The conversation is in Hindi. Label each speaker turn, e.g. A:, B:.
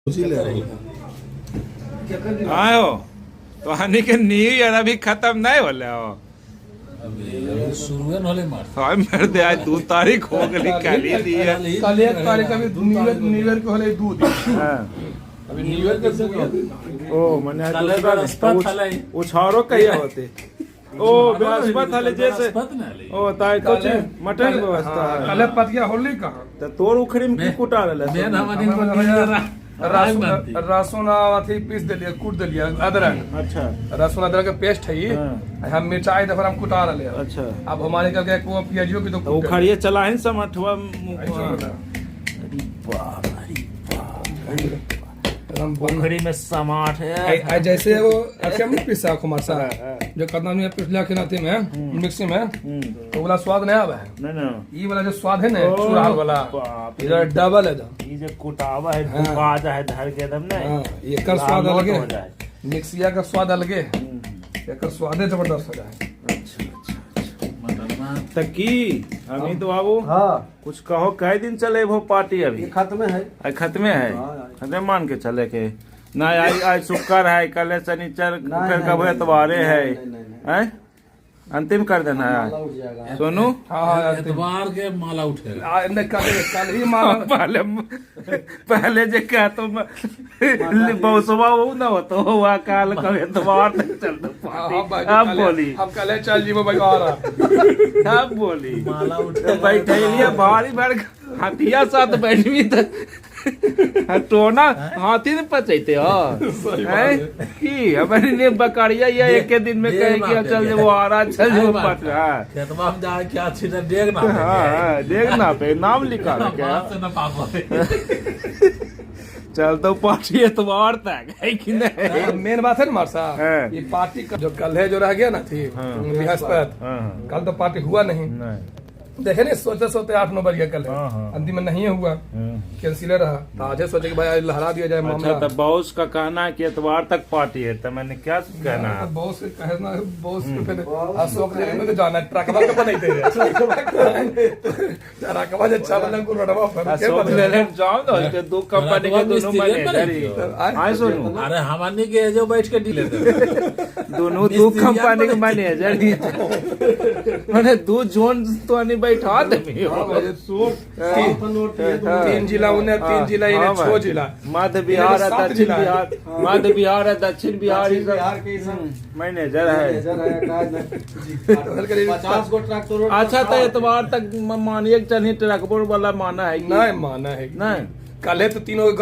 A: आयो तो हानि के न्यू ईयर अभी खत्म नहीं होले हो
B: शुरू होले मार
A: हाय मर दे आज 2 तारीख हो गई काली दी है
C: कल 1 तारीख अभी न्यू ईयर को होले 2 दिन
A: हां
C: अभी न्यू ईयर के
A: ओ मने उछारो कहिया होते ओ बृहस्पति हले जैसे ओ ताई कुछ मटन व्यवस्था है
C: कल पतिया होली कहां
A: तो तोर उखड़ी में की कुटा रहले
B: मैं हमनी को
C: रसून अथी पीस दिलिए कूट दिलिए अदरक
A: अच्छा
C: रसून अदरक के पेस्ट है हम मिर्चाई दफर हम कुटा रहे
A: अच्छा
C: अब हमारे करके को प्याजियो की तो
A: उखड़िए चला है समठवा
B: पोखरी में समाट है
C: जैसे वो अच्छा हम पिसा कुमार सा जो कदम में पिछला खिलाते में मिक्सी में तो वाला स्वाद नहीं आवा है
A: नहीं
C: ये वाला जो स्वाद है ना चुराल वाला इधर डबल है
B: ये जो कुटावा है दुकाजा है धर के एकदम ना
C: ये कर स्वाद अलग है मिक्सिया का स्वाद अलग है एक स्वाद जबरदस्त हो जाए
A: तकी अमित बाबू
D: हाँ
A: कुछ कहो कई दिन चले वो पार्टी अभी
D: खत्म है
A: आज खत्म है खत्म मान के चले के ना आज आज शुक्र है कल शनिचर फिर कब एतवारे है हैं अंतिम कर देना है सोनू
B: एतवार के माला उठेगा
C: कल ही माला
A: पहले जो क्या तो बहुत सुबह वो ना हो तो हुआ काल कब एतवार तक चल अब बोली
C: अब कल चल जी वो भाई आ रहा
A: अब बोली
B: माला उठे
A: बैठे लिया भारी भर हाथिया साथ बैठवी तो टोना हाथी ने पचैते हो की हमारे लिए बकरिया या एक दिन में कहे कि चल वो आ रहा चल जो पट रहा है
B: खेतवा में जा क्या छी देख ना
A: हाँ देखना पे नाम लिखा है क्या
B: से ना पापा
A: चल तो पार्टी एतवार तक है कि नहीं
C: मेन बात है ना मार साहब ये पार्टी का जो कल है जो रह गया ना थी बृहस्पति कल तो पार्टी हुआ नहीं देखे नहीं सोते 8-9 बज गया कल अंतिम में नहीं हुआ कैंसिल रहा तो आज सोचे कि भाई लहरा दिया जाए मामला।
A: अच्छा तो बॉस का कहना है कि एतवार तक पार्टी है तो मैंने क्या कहना है
C: बॉस कहना बॉस अशोक जी ने तो जाना ट्रकवा का नहीं दे रहे ट्रकवा जो चावल को रडवा पर
A: अशोक ले जाओ तो दो कंपनी के दोनों मैनेजर ही आए सुनो
B: अरे हमारे के जो बैठ के डील
A: दोनों दो कंपनी के मैनेजर ही मैंने दो जोन तो नहीं बैठा दे
C: तीन जिला उन्हें 3 जिला इन्हें 6 जिला
A: मध्य बिहार है दक्षिण बिहार मध्य बिहार है दक्षिण बिहार मैनेजर है
D: 50 गो ट्रैक्टर।
A: अच्छा तो एतवार तक मानिए चलिए ट्रक वाला माना है
C: नहीं माना है
A: नहीं
C: कल है तो तीनों